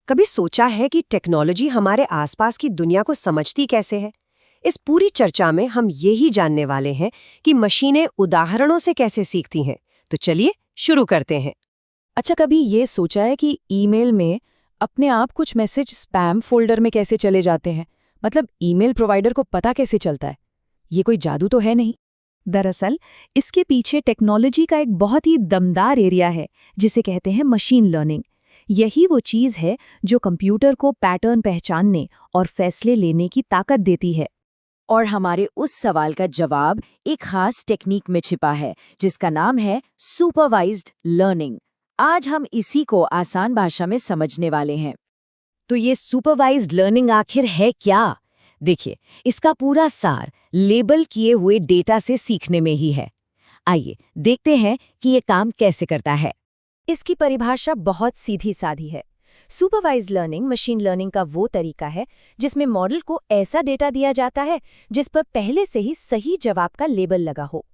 कभी सोचा है कि टेक्नोलॉजी हमारे आसपास की दुनिया को समझती कैसे है? इस पूरी चर्चा में हम यही जानने वाले हैं कि मशीनें उदाहरणों से कैसे सीखती हैं। तो चलिए शुरू करते हैं। अच्छा, कभी ये सोचा है कि ईमेल में अपने आप कुछ मैसेज स्पैम फोल्डर में कैसे चले जाते हैं? मतलब ईमेल प्रोवाइडर को पता कैसे चलता है? ये कोई जादू तो है नहीं। दरअसल इसके पीछे टेक्नोलॉजी का एक बहुत ही दमदार एरिया है जिसे कहते हैं मशीन लर्निंग। यही वो चीज़ है जो कंप्यूटर को पैटर्न पहचानने और फैसले लेने की ताकत देती है। और हमारे उस सवाल का जवाब एक खास टेक्निक में छिपा है जिसका नाम है सुपरवाइज्ड लर्निंग। आज हम इसी को आसान भाषा में समझने वाले हैं। तो ये सुपरवाइज्ड लर्निंग आखिर है क्या? देखिए, इसका पूरा सार लेबल किए हुए डेटा से सीखने में ही है। आइए देखते हैं कि ये काम कैसे करता है। इसकी परिभाषा बहुत सीधी सादी है। सुपरवाइज्ड लर्निंग मशीन लर्निंग का वो तरीका है जिसमें मॉडल को ऐसा डेटा दिया जाता है जिस पर पहले से ही सही जवाब का लेबल लगा हो।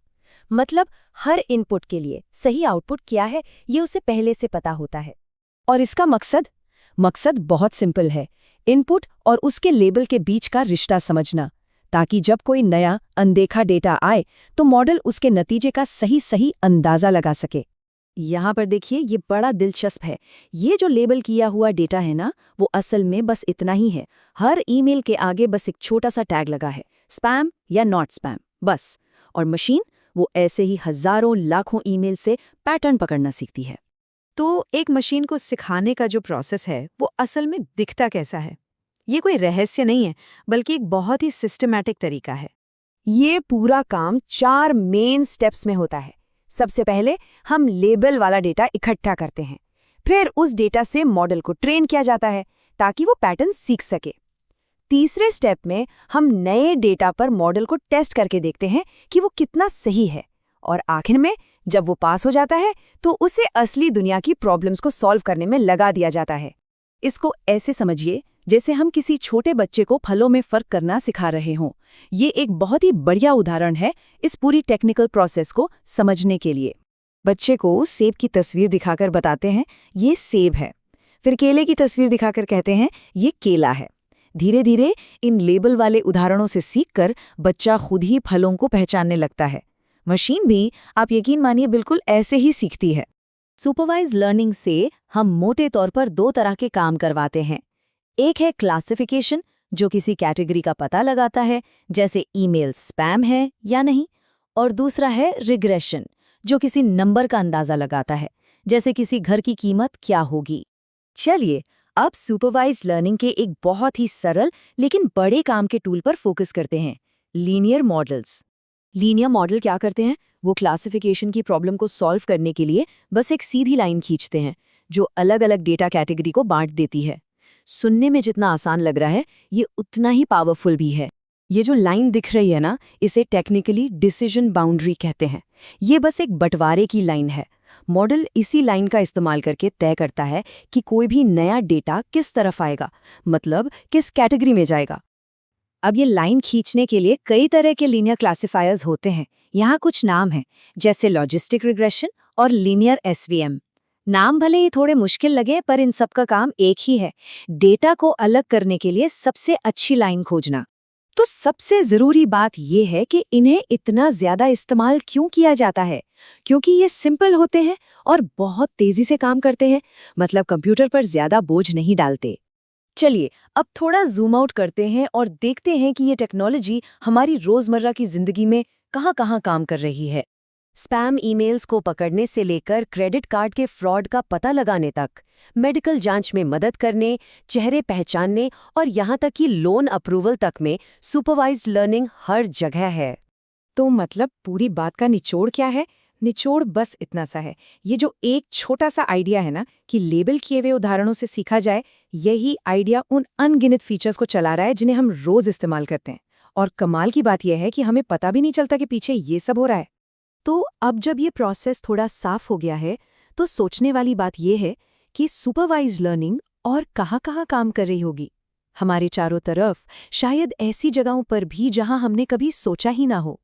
मतलब हर इनपुट के लिए सही आउटपुट क्या है ये उसे पहले से पता होता है। और इसका मकसद बहुत सिंपल है, इनपुट और उसके लेबल के बीच का रिश्ता समझना, ताकि जब कोई नया अनदेखा डेटा आए तो मॉडल उसके नतीजे का सही अंदाजा लगा सके। यहाँ पर देखिए, ये बड़ा दिलचस्प है। ये जो लेबल किया हुआ डेटा है ना, वो असल में बस इतना ही है। हर ईमेल के आगे बस एक छोटा सा टैग लगा है, स्पैम या नॉट स्पैम, बस। और मशीन वो ऐसे ही हजारों लाखों ईमेल से पैटर्न पकड़ना सीखती है। तो एक मशीन को सिखाने का जो प्रोसेस है वो असल में दिखता कैसा है? ये कोई रहस्य नहीं है, बल्कि एक बहुत ही सिस्टमैटिक तरीका है। ये पूरा काम 4 मेन स्टेप्स में होता है। सबसे पहले हम लेबल वाला डेटा इकट्ठा करते हैं। फिर उस डेटा से मॉडल को ट्रेन किया जाता है ताकि वो पैटर्न सीख सके। तीसरे स्टेप में हम नए डेटा पर मॉडल को टेस्ट करके देखते हैं कि वो कितना सही है। और आखिर में जब वो पास हो जाता है तो उसे असली दुनिया की प्रॉब्लम्स को सॉल्व करने में लगा दिया जाता है। इसको ऐसे समझिए जैसे हम किसी छोटे बच्चे को फलों में फर्क करना सिखा रहे हों। ये एक बहुत ही बढ़िया उदाहरण है इस पूरी टेक्निकल प्रोसेस को समझने के लिए। बच्चे को सेब की तस्वीर दिखाकर बताते हैं ये सेब है, फिर केले की तस्वीर दिखाकर कहते हैं ये केला है। धीरे धीरे इन लेबल वाले उदाहरणों से सीखकर बच्चा खुद ही फलों को पहचानने लगता है। मशीन भी, आप यकीन मानिए, बिल्कुल ऐसे ही सीखती है। सुपरवाइज्ड लर्निंग से हम मोटे तौर पर 2 तरह के काम करवाते हैं। एक है क्लासिफिकेशन, जो किसी कैटेगरी का पता लगाता है, जैसे ईमेल स्पैम है या नहीं। और दूसरा है रिग्रेशन, जो किसी नंबर का अंदाजा लगाता है, जैसे किसी घर की कीमत क्या होगी। चलिए अब सुपरवाइज्ड लर्निंग के एक बहुत ही सरल लेकिन बड़े काम के टूल पर फोकस करते हैं, लीनियर मॉडल्स। लीनियर मॉडल क्या करते हैं? वो क्लासिफिकेशन की प्रॉब्लम को सॉल्व करने के लिए बस एक सीधी लाइन खींचते हैं जो अलग अलग डेटा कैटेगरी को बांट देती है। सुनने में जितना आसान लग रहा है, ये उतना ही पावरफुल भी है। ये जो लाइन दिख रही है ना, इसे टेक्निकली डिसीजन बाउंड्री कहते हैं। ये बस एक बंटवारे की लाइन है। मॉडल इसी लाइन का इस्तेमाल करके तय करता है कि कोई भी नया डेटा किस तरफ आएगा, मतलब किस कैटेगरी में जाएगा। अब ये लाइन खींचने के लिए कई तरह के लीनियर क्लासिफायर्स होते हैं। यहाँ कुछ नाम हैं, जैसे लॉजिस्टिक रिग्रेशन और लीनियर एसवीएम। नाम भले ही थोड़े मुश्किल लगे, पर इन सब का काम एक ही है, डेटा को अलग करने के लिए सबसे अच्छी लाइन खोजना। तो सबसे जरूरी बात यह है कि इन्हें इतना ज्यादा इस्तेमाल क्यों किया जाता है? क्योंकि ये सिंपल होते हैं और बहुत तेजी से काम करते हैं, मतलब कंप्यूटर पर ज्यादा बोझ नहीं डालते। चलिए अब थोड़ा जूम आउट करते हैं और देखते हैं कि ये टेक्नोलॉजी हमारी रोजमर्रा की जिंदगी में कहाँ-कहाँ काम कर रही है। स्पैम ईमेल्स को पकड़ने से लेकर क्रेडिट कार्ड के फ्रॉड का पता लगाने तक, मेडिकल जांच में मदद करने, चेहरे पहचानने और यहाँ तक कि लोन अप्रूवल तक में सुपरवाइज्ड लर्निंग हर जगह है। तो मतलब पूरी बात का निचोड़ क्या है? निचोड़ बस इतना सा है, ये जो एक छोटा सा आइडिया है ना कि लेबल किए हुए उदाहरणों से सीखा जाए, यही आइडिया उन अनगिनत फीचर्स को चला रहा है जिन्हें हम रोज इस्तेमाल करते हैं। और कमाल की बात यह है कि हमें पता भी नहीं चलता कि पीछे ये सब हो रहा है। तो अब जब ये प्रोसेस थोड़ा साफ हो गया है, तो सोचने वाली बात यह है कि सुपरवाइज्ड लर्निंग और कहाँ-कहाँ काम कर रही होगी हमारे चारों तरफ, शायद ऐसी जगहों पर भी जहां हमने कभी सोचा ही ना हो।